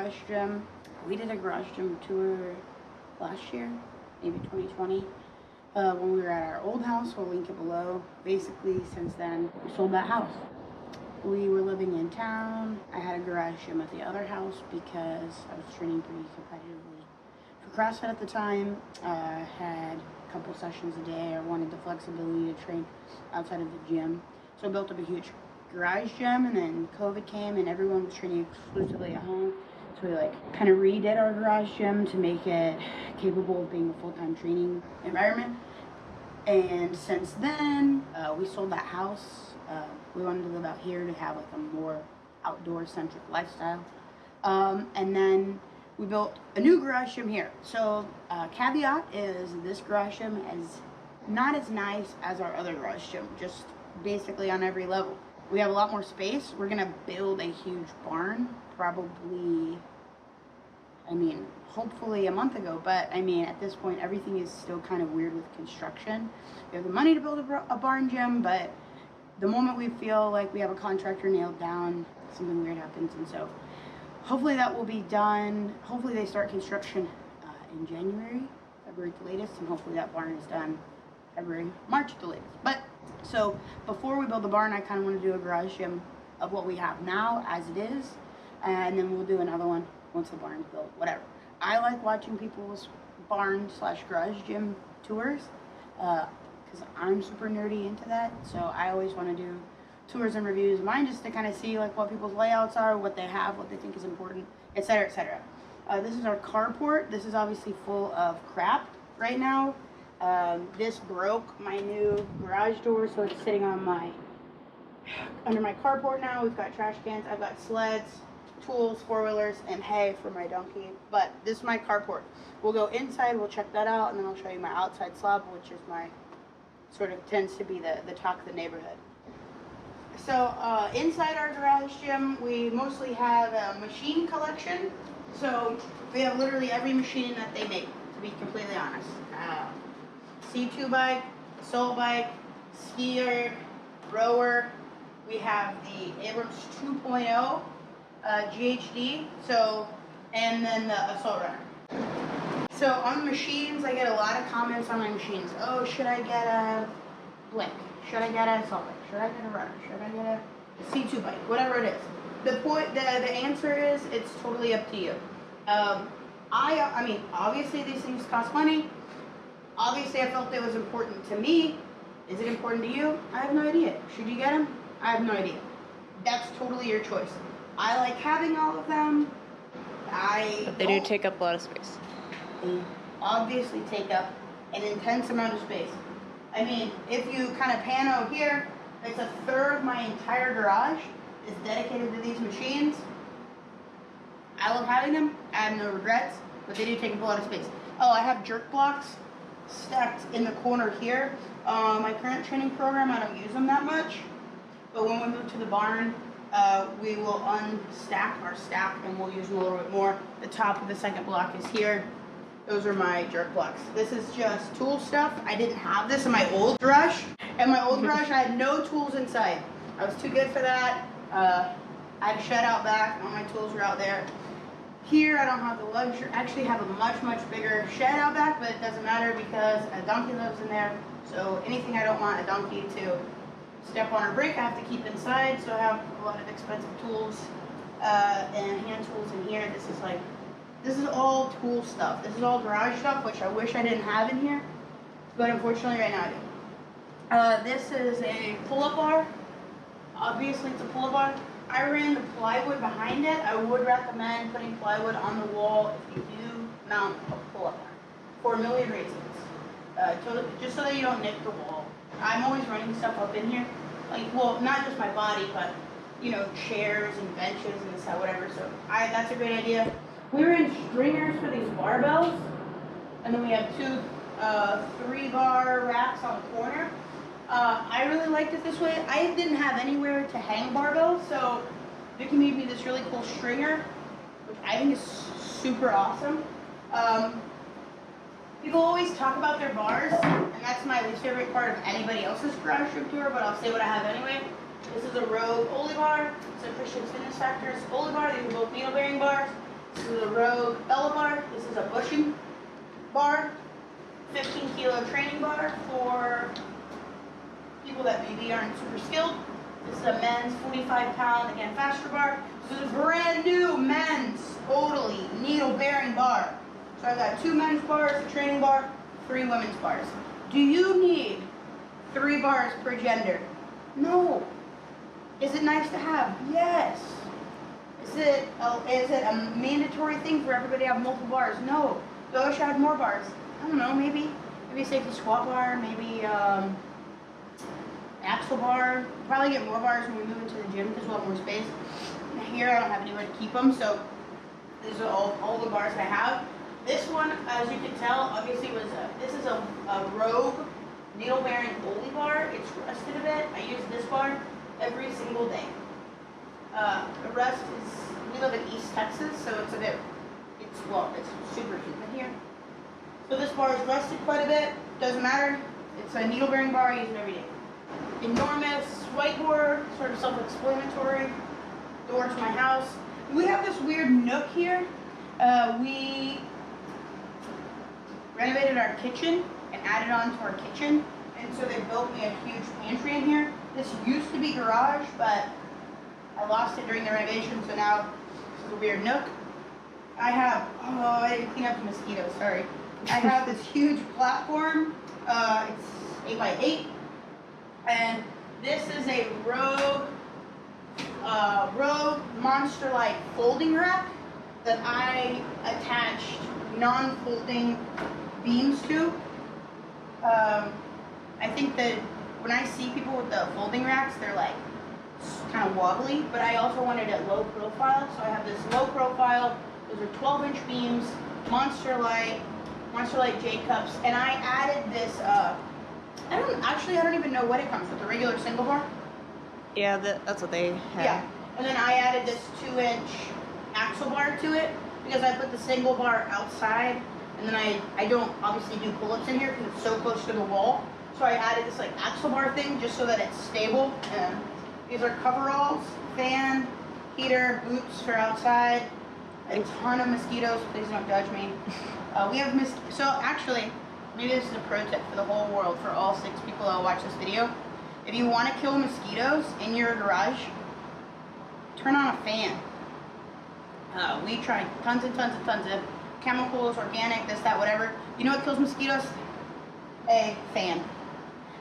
garage gym. We did a garage gym tour last year, maybe 2020, when we were at our old house. We'll link it below. Basically, since then, we sold that house. We were living in town. I had a garage gym at the other house because I was training pretty competitively for CrossFit at the time. I had a couple sessions a day. I wanted the flexibility to train outside of the gym. So I built up a huge garage gym, and then COVID came and everyone was training exclusively at home. So we kind of redid our garage gym to make it capable of being a full-time training environment. And since then, we sold that house. We wanted to live out here to have a more outdoor-centric lifestyle. And then we built a new garage gym here. So caveat is this garage gym is not as nice as our other garage gym, just basically on every level. We have a lot more space. We're gonna build a huge barn, probably, hopefully a month ago, but at this point, everything is still kind of weird with construction. We have the money to build a barn gym, but the moment we feel like we have a contractor nailed down, something weird happens, and so hopefully that will be done. Hopefully they start construction in January, February at the latest, and hopefully that barn is done February, March at the latest. But so before we build the barn, I kind of want to do a garage gym of what we have now as it is, and then we'll do another one once the barn's built, whatever. I like watching people's barn/garage gym tours because I'm super nerdy into that. So I always want to do tours and reviews of mine just to kind of see what people's layouts are, what they have, what they think is important, etc., etc. This is our carport. This is obviously full of crap right now. This broke my new garage door, so it's sitting on under my carport now. We've got trash cans. I've got sleds, tools, four-wheelers, and hay for my donkey. But this is my carport. We'll go inside, we'll check that out, and then I'll show you my outside slab, which is my tends to be the talk of the neighborhood. So inside our garage gym, we mostly have a machine collection. So we have literally every machine that they make, to be completely honest. C2 bike, assault bike, skier, rower. We have the Abrams 2.0 GHD, and then the assault runner. So on machines, I get a lot of comments on my machines. Oh, should I get a blank? Should I get an assault bike? Should I get a runner? Should I get a C2 bike? Whatever it is. The answer is it's totally up to you. Obviously these things cost money. Obviously I felt it was important to me. Is it important to you? I have no idea. Should you get them? I have no idea. That's totally your choice. I like having all of them. But they do take up a lot of space. They obviously take up an intense amount of space. If you kind of pan out here, it's a third of my entire garage is dedicated to these machines. I love having them. I have no regrets, but they do take up a lot of space. Oh, I have jerk blocks stacked in the corner here. My current training program, I don't use them that much, but when we move to the barn, we will unstack our stack and we'll use them a little bit more. The top of the second block is here. Those are my jerk blocks. This is just tool stuff. I didn't have this in my old garage. In my old garage, I had no tools inside. I was too good for that. I had a shed out back. All my tools were out there. Here, I don't have the luxury. I actually have a much, much bigger shed out back, but it doesn't matter because a donkey lives in there. So anything I don't want a donkey to step on or break, I have to keep inside. So I have a lot of expensive tools and hand tools in here. This is all tool stuff. This is all garage stuff, which I wish I didn't have in here, but unfortunately right now I do. This is a pull-up bar. Obviously it's a pull-up bar. I ran the plywood behind it. I would recommend putting plywood on the wall if you do mount a pull-up bar for a million reasons. Just so that you don't nick the wall. I'm always running stuff up in here. Not just my body, but chairs and benches and this, whatever. So that's a great idea. We were in stringers for these barbells, and then we have two 3-bar racks on the corner. I really liked it this way. I didn't have anywhere to hang barbells, so Vicky made me this really cool stringer, which I think is super awesome. People always talk about their bars, and that's my least favorite part of anybody else's garage gym tour, but I'll say what I have anyway. This is a Rogue Oli bar. It's a Christian Fitness Factors Oli bar. These are both needle bearing bars. This is a Rogue Bella bar. This is a bushing bar. 15 kilo training bar for people that maybe aren't super skilled. This is a men's 45 pound, again, faster bar. This is a brand new men's, totally needle bearing bar. So I got 2 men's bars, a training bar, 3 women's bars. Do you need 3 bars per gender? No. Is it nice to have? Yes. Is it a mandatory thing for everybody to have multiple bars? No. Do I wish I had more bars? I don't know, maybe a safety squat bar, maybe axle bar. Probably get more bars when we move into the gym because we'll have more space. Here I don't have anywhere to keep them, so these are all the bars I have. This one, as you can tell, obviously this is a Rogue needle bearing Goalie bar. It's rusted a bit. I use this bar every single day. The rest is, we live in East Texas, so it's super humid here. So this bar is rusted quite a bit. Doesn't matter. It's a needle bearing bar. I use it every day. Enormous whiteboard, sort of self-explanatory. Door to my house. We have this weird nook here. We renovated our kitchen and added on to our kitchen, and so they built me a huge pantry in here. This used to be garage, but I lost it during the renovation, so now this is a weird nook. I have, I didn't clean up the mosquitoes, sorry. I have this huge platform. It's 8 by 8, and this is a Rogue Monster Light folding rack that I attached non-folding beams to. I think that when I see people with the folding racks, they're like kind of wobbly, but I also wanted it low profile, so I have this low profile. Those are 12-inch beams, Monster Light J cups, and I added this. I don't even know what it comes with. A regular single bar. Yeah, that's what they have. Yeah, and then I added this 2-inch axle bar to it because I put the single bar outside, and then I don't obviously do pull-ups in here because it's so close to the wall. So I added this like axle bar thing just so that it's stable. And these are coveralls, fan, heater, boots for outside. A ton of mosquitoes. Please don't judge me. We have so actually, maybe this is a pro tip for the whole world for all 6 people that will watch this video. If you want to kill mosquitoes in your garage, turn on a fan. We tried tons and tons and tons of chemicals, organic, this, that, whatever. You know what kills mosquitoes? A fan.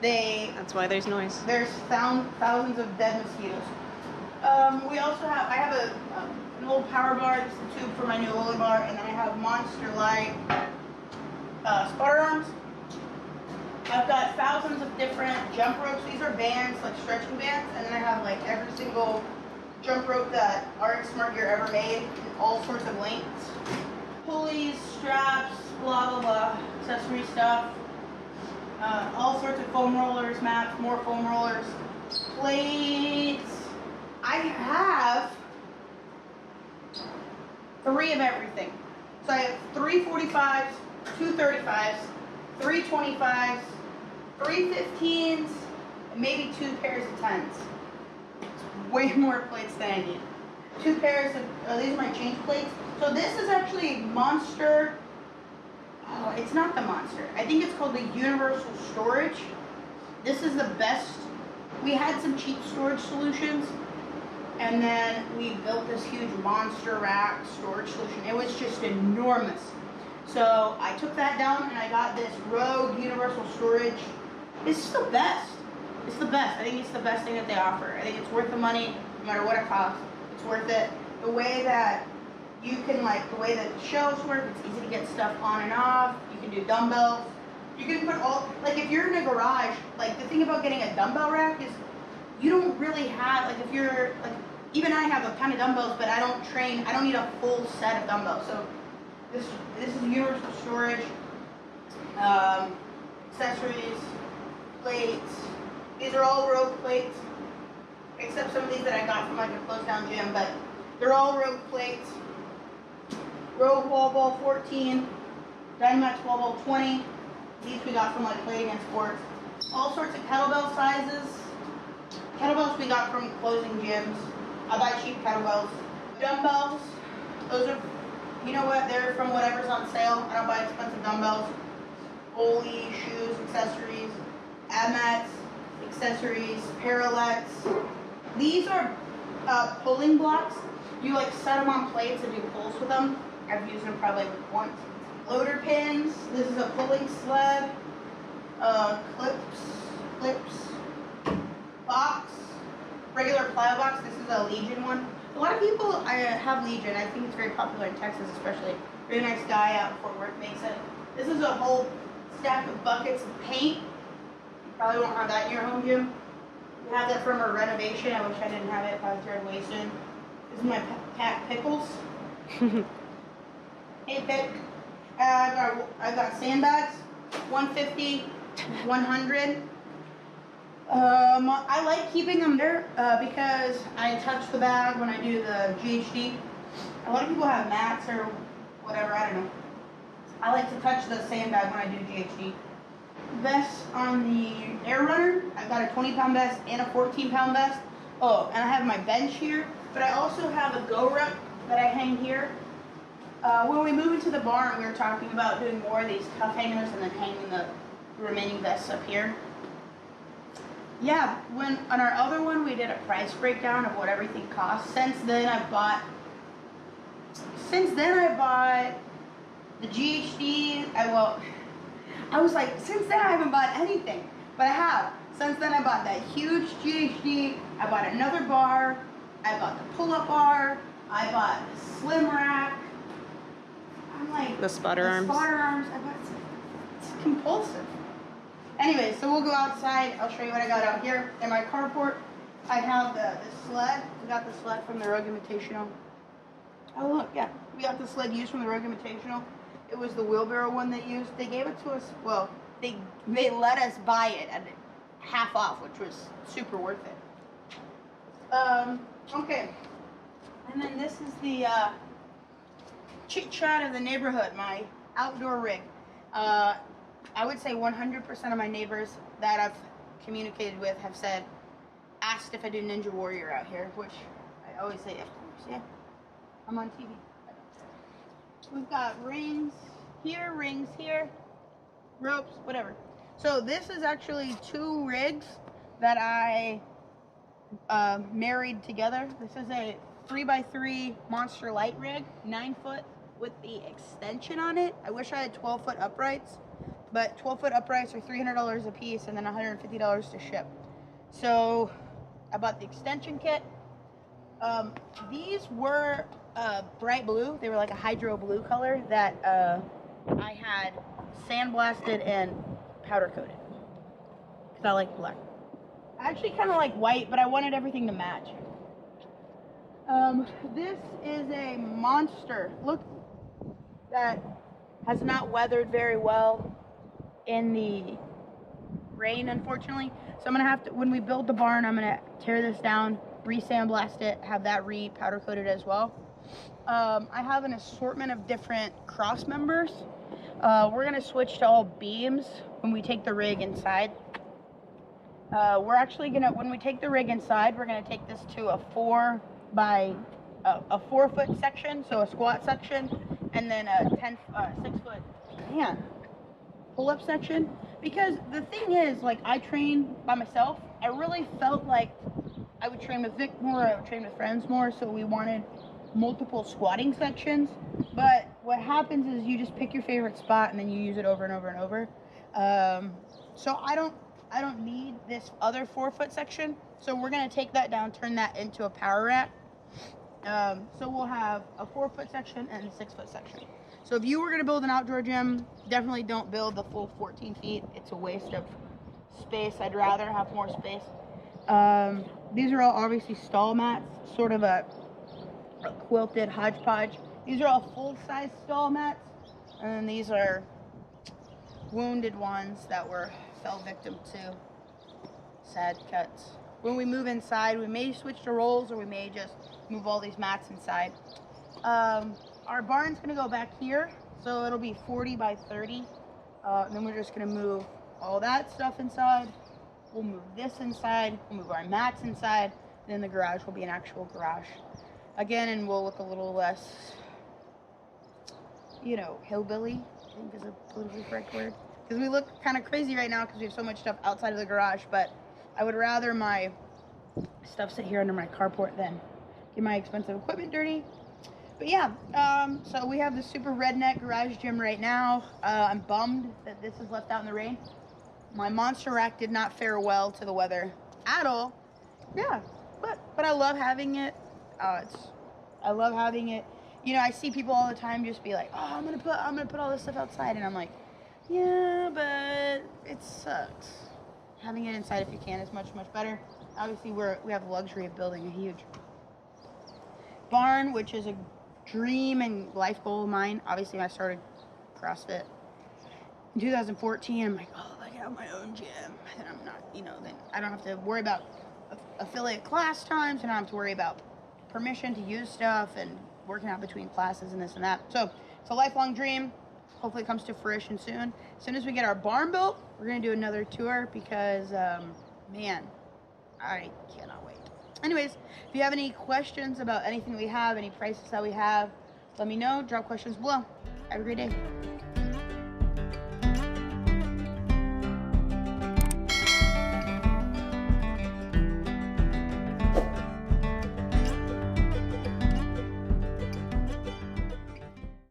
That's why there's noise. There's thousands of dead mosquitoes. We also have, I have an old power bar. This is the tube for my new Lily bar, and then I have Monster Light spotter arms. I've got thousands of different jump ropes. These are bands, like stretching bands, and then I have like every single jump rope that RX Smart Gear ever made, in all sorts of lengths. Pulleys, straps, blah blah blah, accessory stuff. All sorts of foam rollers, mats, more foam rollers, plates. I have 3 of everything. So I have 3 45s, 2 35s, 3 25s, 3 15s, and maybe 2 pairs of 10s. It's way more plates than I need. 2 pairs of, these are my change plates. So this is actually Monster. Oh, it's not the Monster. I think it's called the Universal Storage. This is the best. We had some cheap storage solutions, and then we built this huge Monster rack storage solution. It was just enormous. So I took that down and I got this Rogue Universal Storage. It's the best. It's the best. I think it's the best thing that they offer. I think it's worth the money, no matter what it costs. It's worth it. The way that you can, the way that the shelves work, it's easy to get stuff on and off. You can do dumbbells. You can put if you're in a garage, the thing about getting a dumbbell rack is you don't really have, if you're, even I have a ton of dumbbells, but I don't train, I don't need a full set of dumbbells. So this is universal storage, accessories, plates. These are all Rogue plates, except some of these that I got from a closed down gym, but they're all Rogue plates. Rogue wall ball 14, Dynamax wall ball 20. These we got from Play Against Sports. All sorts of kettlebell sizes. Kettlebells we got from closing gyms. I buy cheap kettlebells. Dumbbells. Those are you know what? They're from whatever's on sale. I don't buy expensive dumbbells. Ollie, shoes, accessories, ab mats, accessories, parallettes. These are pulling blocks. You like set them on plates and do pulls with them. I've used them probably once. Loader pins. This is a pulling sled. Clips, box, regular plyo box. This is a Legion one. A lot of people have Legion. I think it's very popular in Texas, especially. Very nice guy out in Fort Worth makes it. This is a whole stack of buckets of paint. You probably won't have that in your home gym. We have that from a renovation. I wish I didn't have it. Probably throw it away soon. This is my cat Pickles. Hey Pick. I got sandbags. 150, 100. I like keeping them there because I touch the bag when I do the GHD. A lot of people have mats or whatever, I don't know. I like to touch the sandbag when I do GHD. Vest on the Air Runner. I've got a 20-pound vest and a 14-pound vest. Oh, and I have my bench here, but I also have a Go Ruck that I hang here. When we move into the barn, we were talking about doing more of these cuff hangers and then hanging the remaining vests up here. Yeah, when on our other one we did a price breakdown of what everything costs. Since then I bought the GHD. I was like, since then I haven't bought anything, but I have. Since then I bought that huge GHD. I bought another bar. I bought the pull-up bar. I bought the slim rack. I'm like The spotter arms. Spotter arms. I bought it's compulsive. Anyway, so we'll go outside. I'll show you what I got out here. In my carport, I have the sled. We got the sled from the Rogue Invitational. Oh, look, yeah. We got the sled used from the Rogue Invitational. It was the wheelbarrow one they used. They gave it to us, well, they let us buy it at half off, which was super worth it. Okay. And then this is the chit-chat of the neighborhood, my outdoor rig. I would say 100% of my neighbors that I've communicated with have asked if I do Ninja Warrior out here, which I always say, of course, yeah. I'm on TV. We've got rings here, ropes, whatever. So this is actually 2 rigs that I married together. This is a 3x3 Monster Light rig, 9 foot with the extension on it. I wish I had 12-foot uprights. But 12-foot uprights are $300 a piece and then $150 to ship. So I bought the extension kit. These were bright blue. They were like a hydro blue color that I had sandblasted and powder coated. Because I like black. I actually kind of like white, but I wanted everything to match. This is a monster. Look, that has not weathered very well in the rain, unfortunately. So I'm gonna have to, when we build the barn, I'm gonna tear this down, re-sandblast it, have that re-powder coated as well. I have an assortment of different cross members. We're gonna switch to all beams when we take the rig inside. We're actually gonna, when we take the rig inside, we're gonna take this to a 4-foot section, so a squat section, and then a 6-foot, pull-up section. Because the thing is, like, I train by myself. I really felt like I would train with Vic more, I would train with friends more, so we wanted multiple squatting sections. But what happens is you just pick your favorite spot and then you use it over and over and over. So I don't need this other 4-foot section. So we're gonna take that down, turn that into a power rack. So we'll have a 4-foot section and a 6-foot section. So if you were gonna build an outdoor gym, definitely don't build the full 14 feet. It's a waste of space. I'd rather have more space. These are all obviously stall mats, sort of a quilted hodgepodge. These are all full-size stall mats, and these are wounded ones that fell victim to sad cuts. When we move inside, we may switch to rolls, or we may just move all these mats inside. Our barn's gonna go back here, so it'll be 40 by 30. And then we're just gonna move all that stuff inside. We'll move this inside, we'll move our mats inside, and then the garage will be an actual garage. Again, and we'll look a little less you know, hillbilly, I think is a politically correct word. Because we look kind of crazy right now because we have so much stuff outside of the garage, but I would rather my stuff sit here under my carport than get my expensive equipment dirty. But yeah, so we have the super redneck garage gym right now. I'm bummed that this is left out in the rain. My monster rack did not fare well to the weather at all. Yeah, but I love having it. I love having it. You know, I see people all the time just be like, "Oh, I'm gonna put all this stuff outside," and I'm like, "Yeah, but it sucks." Having it inside if you can is much better. Obviously, we have the luxury of building a huge barn, which is a dream and life goal of mine. Obviously, when I started CrossFit in 2014, I'm like, oh, I have my own gym, and I'm not, you know, then I don't have to worry about affiliate class times, and I don't have to worry about permission to use stuff and working out between classes and this and that. So it's a lifelong dream. Hopefully it comes to fruition soon. As soon as we get our barn built, we're gonna do another tour because, man, I cannot wait. Anyways, if you have any questions about anything we have, any prices that we have, let me know. Drop questions below. Have a great day.